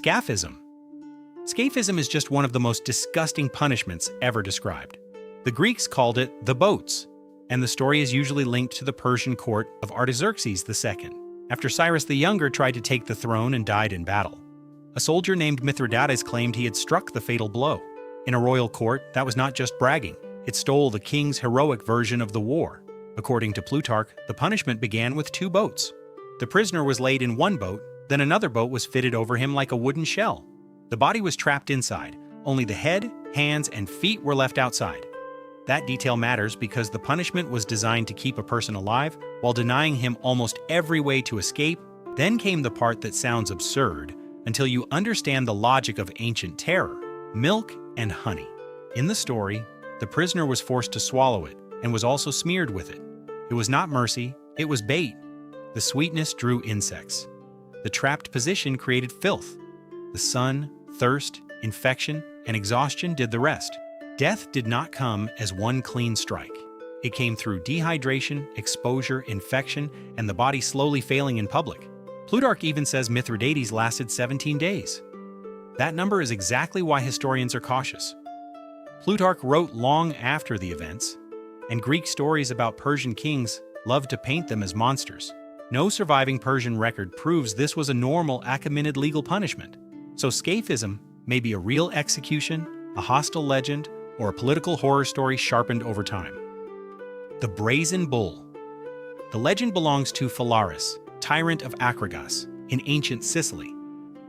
Scaphism. Scaphism is just one of the most disgusting punishments ever described. The Greeks called it the boats, and the story is usually linked to the Persian court of Artaxerxes II, after Cyrus the Younger tried to take the throne and died in battle. A soldier named Mithridates claimed he had struck the fatal blow. In a royal court, that was not just bragging. It stole the king's heroic version of the war. According to Plutarch, the punishment began with 2 boats. The prisoner was laid in one boat, then another boat was fitted over him like a wooden shell. The body was trapped inside. Only the head, hands, and feet were left outside. That detail matters because the punishment was designed to keep a person alive while denying him almost every way to escape. Then came the part that sounds absurd until you understand the logic of ancient terror: milk and honey. In the story, the prisoner was forced to swallow it and was also smeared with it. It was not mercy, it was bait. The sweetness drew insects. The trapped position created filth. The sun, thirst, infection, and exhaustion did the rest. Death did not come as one clean strike. It came through dehydration, exposure, infection, and the body slowly failing in public. Plutarch even says Mithridates lasted 17 days. That number is exactly why historians are cautious. Plutarch wrote long after the events, and Greek stories about Persian kings loved to paint them as monsters. No surviving Persian record proves this was a normal Achaemenid legal punishment. So Scaphism may be a real execution, a hostile legend, or a political horror story sharpened over time. The Brazen Bull. The legend belongs to Phalaris, tyrant of Acragas, in ancient Sicily.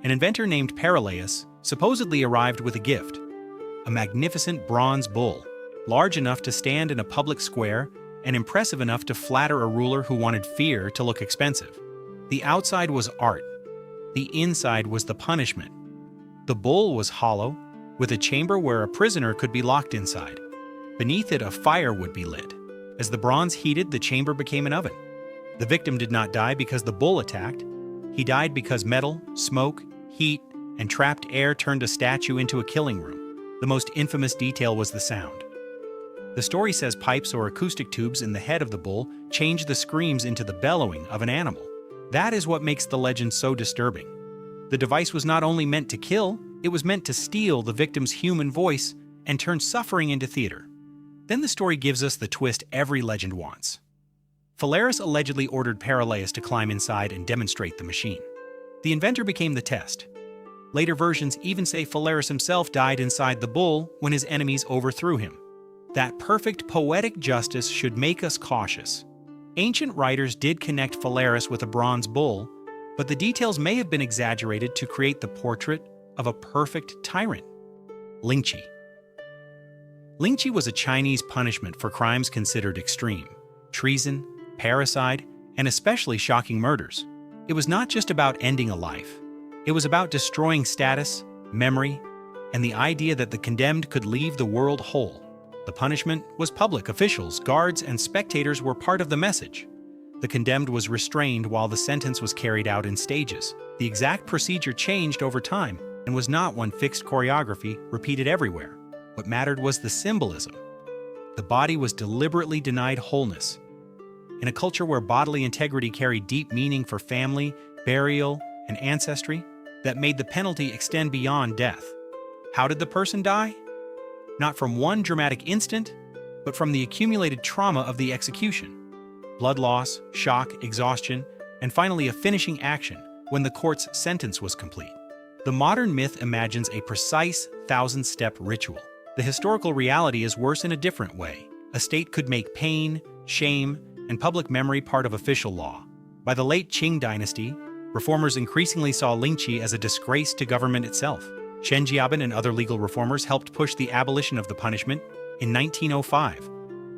An inventor named Peraleus supposedly arrived with a gift: a magnificent bronze bull, large enough to stand in a public square and impressive enough to flatter a ruler who wanted fear to look expensive. The outside was art. The inside was the punishment. The bull was hollow, with a chamber where a prisoner could be locked inside. Beneath it, a fire would be lit. As the bronze heated, the chamber became an oven. The victim did not die because the bull attacked. He died because metal, smoke, heat, and trapped air turned a statue into a killing room. The most infamous detail was the sound. The story says pipes or acoustic tubes in the head of the bull changed the screams into the bellowing of an animal. That is what makes the legend so disturbing. The device was not only meant to kill, it was meant to steal the victim's human voice and turn suffering into theater. Then the story gives us the twist every legend wants. Phalaris allegedly ordered Peraleus to climb inside and demonstrate the machine. The inventor became the test. Later versions even say Phalaris himself died inside the bull when his enemies overthrew him. That perfect poetic justice should make us cautious. Ancient writers did connect Phalaris with a bronze bull, but the details may have been exaggerated to create the portrait of a perfect tyrant. Lingchi. Lingchi was a Chinese punishment for crimes considered extreme: treason, parricide, and especially shocking murders. It was not just about ending a life. It was about destroying status, memory, and the idea that the condemned could leave the world whole. The punishment was public. Officials, guards, and spectators were part of the message. The condemned was restrained while the sentence was carried out in stages. The exact procedure changed over time and was not one fixed choreography repeated everywhere. What mattered was the symbolism. The body was deliberately denied wholeness. In a culture where bodily integrity carried deep meaning for family, burial, and ancestry, that made the penalty extend beyond death. How did the person die? Not from one dramatic instant, but from the accumulated trauma of the execution. Blood loss, shock, exhaustion, and finally a finishing action when the court's sentence was complete. The modern myth imagines a precise 1,000-step ritual. The historical reality is worse in a different way. A state could make pain, shame, and public memory part of official law. By the late Qing dynasty, reformers increasingly saw Lingchi as a disgrace to government itself. Shen Jiabin and other legal reformers helped push the abolition of the punishment in 1905.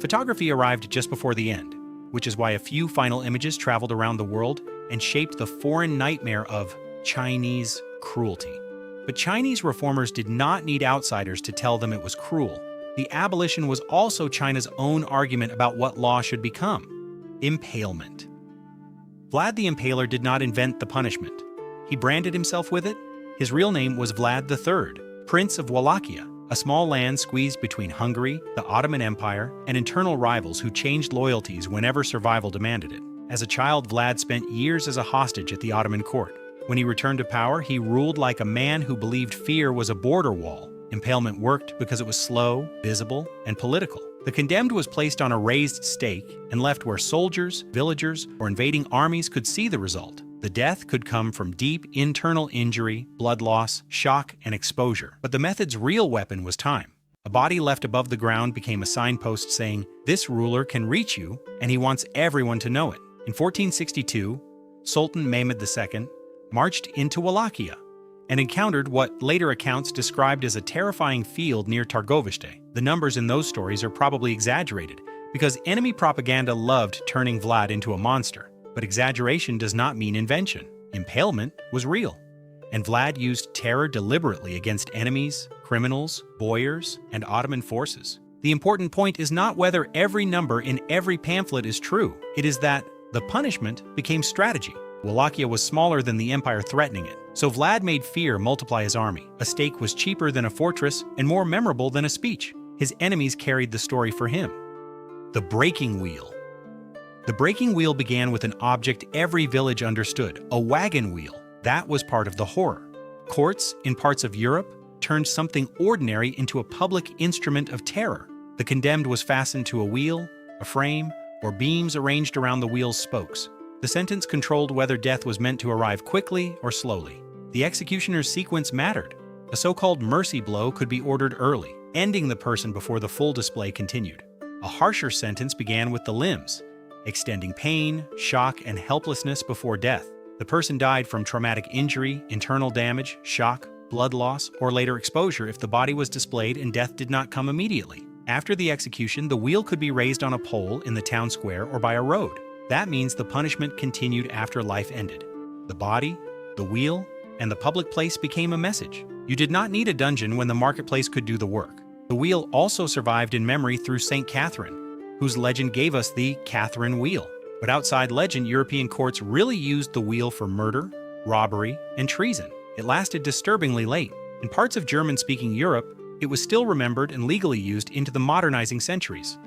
Photography arrived just before the end, which is why a few final images traveled around the world and shaped the foreign nightmare of Chinese cruelty. But Chinese reformers did not need outsiders to tell them it was cruel. The abolition was also China's own argument about what law should become: impalement. Vlad the Impaler did not invent the punishment. He branded himself with it. His real name was Vlad III, Prince of Wallachia, a small land squeezed between Hungary, the Ottoman Empire, and internal rivals who changed loyalties whenever survival demanded it. As a child, Vlad spent years as a hostage at the Ottoman court. When he returned to power, he ruled like a man who believed fear was a border wall. Impalement worked because it was slow, visible, and political. The condemned was placed on a raised stake and left where soldiers, villagers, or invading armies could see the result. The death could come from deep internal injury, blood loss, shock, and exposure. But the method's real weapon was time. A body left above the ground became a signpost saying, "This ruler can reach you, and he wants everyone to know it." In 1462, Sultan Mehmed II marched into Wallachia and encountered what later accounts described as a terrifying field near Targoviste. The numbers in those stories are probably exaggerated, because enemy propaganda loved turning Vlad into a monster. But exaggeration does not mean invention. Impalement was real, and Vlad used terror deliberately against enemies, criminals, boyars, and Ottoman forces. The important point is not whether every number in every pamphlet is true. It is that the punishment became strategy. Wallachia was smaller than the empire threatening it, so Vlad made fear multiply his army. A stake was cheaper than a fortress and more memorable than a speech. His enemies carried the story for him. The breaking wheel. The breaking wheel began with an object every village understood, a wagon wheel. That was part of the horror. Courts in parts of Europe turned something ordinary into a public instrument of terror. The condemned was fastened to a wheel, a frame, or beams arranged around the wheel's spokes. The sentence controlled whether death was meant to arrive quickly or slowly. The executioner's sequence mattered. A so-called mercy blow could be ordered early, ending the person before the full display continued. A harsher sentence began with the limbs, extending pain, shock, and helplessness before death. The person died from traumatic injury, internal damage, shock, blood loss, or later exposure if the body was displayed and death did not come immediately. After the execution, the wheel could be raised on a pole in the town square or by a road. That means the punishment continued after life ended. The body, the wheel, and the public place became a message. You did not need a dungeon when the marketplace could do the work. The wheel also survived in memory through Saint Catherine, whose legend gave us the Catherine wheel. But outside legend, European courts really used the wheel for murder, robbery, and treason. It lasted disturbingly late. In parts of German-speaking Europe, it was still remembered and legally used into the modernizing centuries.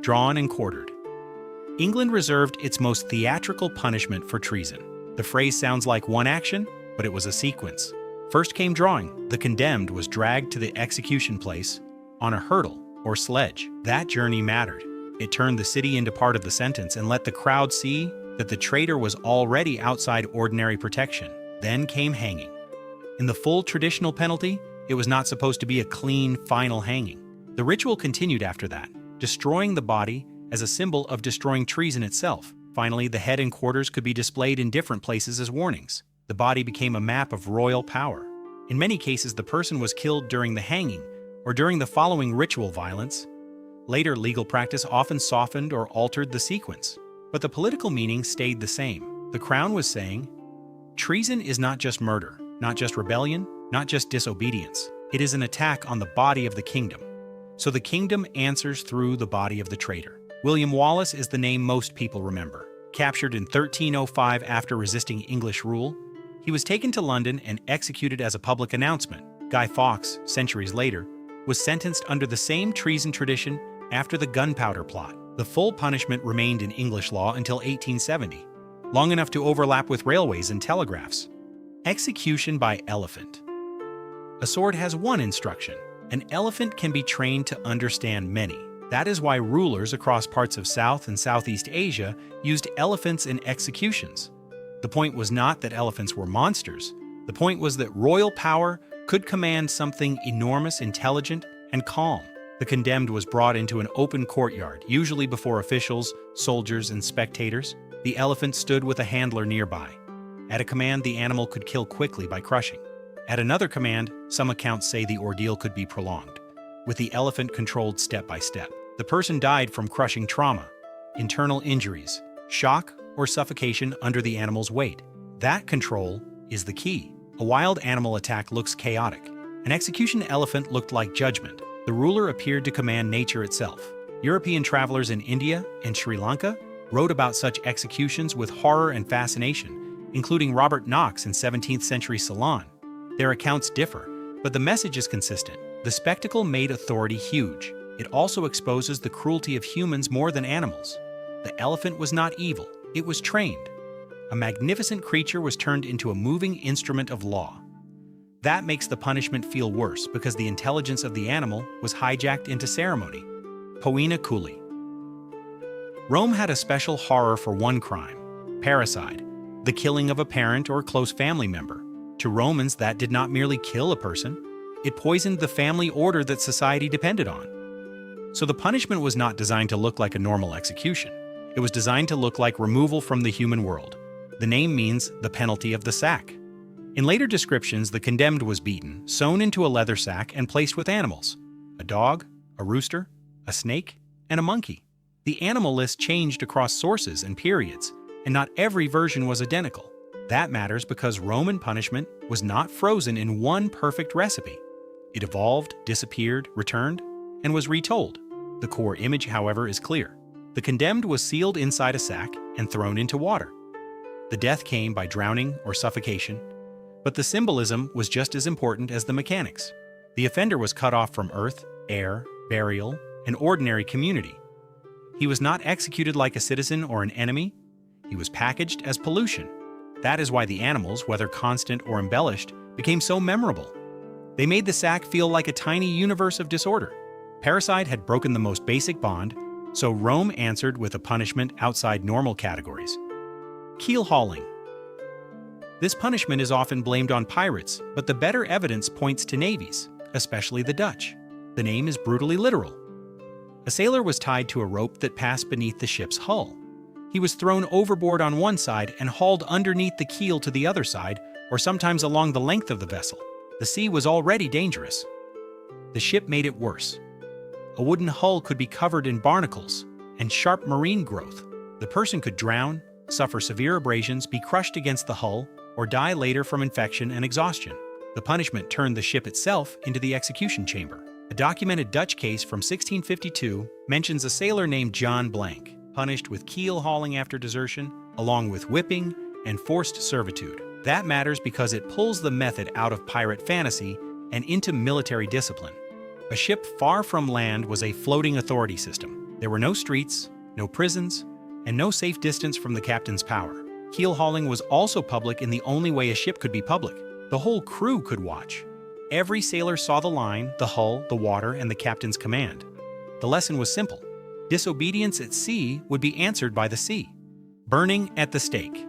Drawn and quartered. England reserved its most theatrical punishment for treason. The phrase sounds like one action, but it was a sequence. First came drawing. The condemned was dragged to the execution place on a hurdle or sledge. That journey mattered. It turned the city into part of the sentence and let the crowd see that the traitor was already outside ordinary protection. Then came hanging. In the full traditional penalty, it was not supposed to be a clean, final hanging. The ritual continued after that, destroying the body as a symbol of destroying treason itself. Finally, the head and quarters could be displayed in different places as warnings. The body became a map of royal power. In many cases, the person was killed during the hanging or during the following ritual violence. Later legal practice often softened or altered the sequence, but the political meaning stayed the same. The crown was saying, treason is not just murder, not just rebellion, not just disobedience. It is an attack on the body of the kingdom. So the kingdom answers through the body of the traitor. William Wallace is the name most people remember. Captured in 1305 after resisting English rule, he was taken to London and executed as a public announcement. Guy Fawkes, centuries later, was sentenced under the same treason tradition after the gunpowder plot. The full punishment remained in English law until 1870, long enough to overlap with railways and telegraphs. Execution by elephant. A sword has one instruction. An elephant can be trained to understand many. That is why rulers across parts of South and Southeast Asia used elephants in executions. The point was not that elephants were monsters. The point was that royal power could command something enormous, intelligent, and calm. The condemned was brought into an open courtyard, usually before officials, soldiers, and spectators. The elephant stood with a handler nearby. At a command, the animal could kill quickly by crushing. At another command, some accounts say the ordeal could be prolonged, with the elephant controlled step by step. The person died from crushing trauma, internal injuries, shock, or suffocation under the animal's weight. That control is the key. A wild animal attack looks chaotic. An execution elephant looked like judgment. The ruler appeared to command nature itself. European travelers in India and Sri Lanka wrote about such executions with horror and fascination, including Robert Knox in 17th century Ceylon. Their accounts differ, but the message is consistent. The spectacle made authority huge. It also exposes the cruelty of humans more than animals. The elephant was not evil, it was trained. A magnificent creature was turned into a moving instrument of law. That makes the punishment feel worse because the intelligence of the animal was hijacked into ceremony. Poena Cullei. Rome had a special horror for one crime, parricide, the killing of a parent or close family member. To Romans, that did not merely kill a person, it poisoned the family order that society depended on. So the punishment was not designed to look like a normal execution. It was designed to look like removal from the human world. The name means the penalty of the sack. In later descriptions, the condemned was beaten, sewn into a leather sack, and placed with animals: a dog, a rooster, a snake, and a monkey. The animal list changed across sources and periods, and not every version was identical. That matters because Roman punishment was not frozen in one perfect recipe. It evolved, disappeared, returned, and was retold. The core image, however, is clear. The condemned was sealed inside a sack and thrown into water. The death came by drowning or suffocation, but the symbolism was just as important as the mechanics. The offender was cut off from earth, air, burial, and ordinary community. He was not executed like a citizen or an enemy. He was packaged as pollution. That is why the animals, whether constant or embellished, became so memorable. They made the sack feel like a tiny universe of disorder. Parricide had broken the most basic bond, so Rome answered with a punishment outside normal categories. Keelhauling. This punishment is often blamed on pirates, but the better evidence points to navies, especially the Dutch. The name is brutally literal. A sailor was tied to a rope that passed beneath the ship's hull. He was thrown overboard on one side and hauled underneath the keel to the other side, or sometimes along the length of the vessel. The sea was already dangerous. The ship made it worse. A wooden hull could be covered in barnacles and sharp marine growth. The person could drown, suffer severe abrasions, be crushed against the hull, or die later from infection and exhaustion. The punishment turned the ship itself into the execution chamber. A documented Dutch case from 1652 mentions a sailor named John Blank, punished with keel hauling after desertion, along with whipping and forced servitude. That matters because it pulls the method out of pirate fantasy and into military discipline. A ship far from land was a floating authority system. There were no streets, no prisons, and no safe distance from the captain's power. Keel hauling was also public in the only way a ship could be public. The whole crew could watch. Every sailor saw the line, the hull, the water, and the captain's command. The lesson was simple. Disobedience at sea would be answered by the sea. Burning at the stake.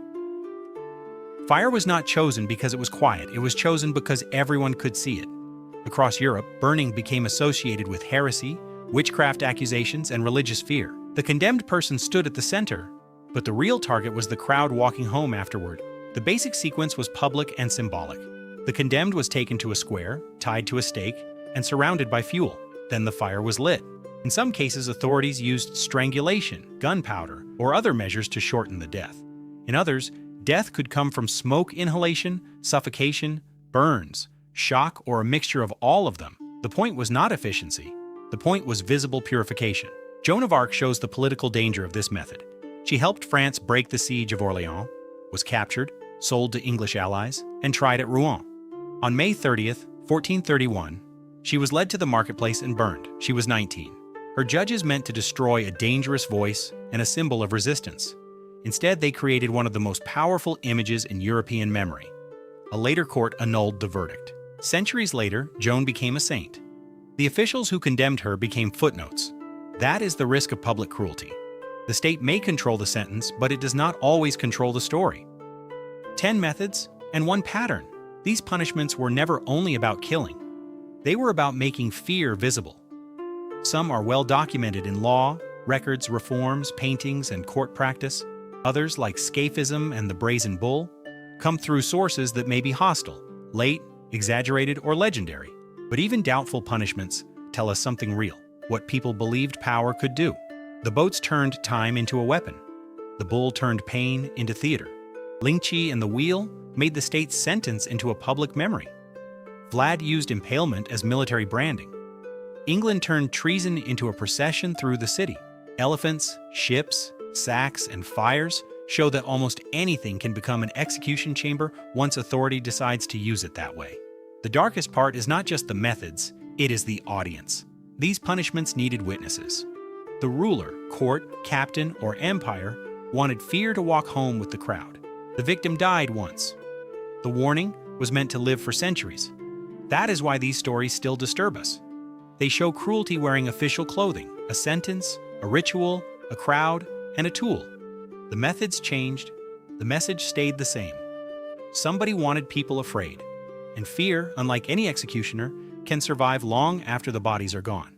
Fire was not chosen because it was quiet. It was chosen because everyone could see it. Across Europe, burning became associated with heresy, witchcraft accusations, and religious fear. The condemned person stood at the center, but the real target was the crowd walking home afterward. The basic sequence was public and symbolic. The condemned was taken to a square, tied to a stake, and surrounded by fuel. Then the fire was lit. In some cases, authorities used strangulation, gunpowder, or other measures to shorten the death. In others, death could come from smoke inhalation, suffocation, burns, shock, or a mixture of all of them. The point was not efficiency. The point was visible purification. Joan of Arc shows the political danger of this method. She helped France break the siege of Orléans, was captured, sold to English allies, and tried at Rouen. On May 30th, 1431, she was led to the marketplace and burned. She was 19. Her judges meant to destroy a dangerous voice and a symbol of resistance. Instead, they created one of the most powerful images in European memory. A later court annulled the verdict. Centuries later, Joan became a saint. The officials who condemned her became footnotes. That is the risk of public cruelty. The state may control the sentence, but it does not always control the story. 10 methods and 1 pattern. These punishments were never only about killing. They were about making fear visible. Some are well documented in law, records, reforms, paintings, and court practice. Others, like Scaphism and the Brazen Bull, come through sources that may be hostile, late, exaggerated, or legendary. But even doubtful punishments tell us something real, what people believed power could do. The boats turned time into a weapon. The bull turned pain into theater. Lingchi and the wheel made the state's sentence into a public memory. Vlad used impalement as military branding. England turned treason into a procession through the city. Elephants, ships, sacks, and fires show that almost anything can become an execution chamber once authority decides to use it that way. The darkest part is not just the methods, it is the audience. These punishments needed witnesses. The ruler, court, captain, or empire wanted fear to walk home with the crowd. The victim died once. The warning was meant to live for centuries. That is why these stories still disturb us. They show cruelty wearing official clothing, a sentence, a ritual, a crowd, and a tool. The methods changed, the message stayed the same. Somebody wanted people afraid, and fear, unlike any executioner, can survive long after the bodies are gone.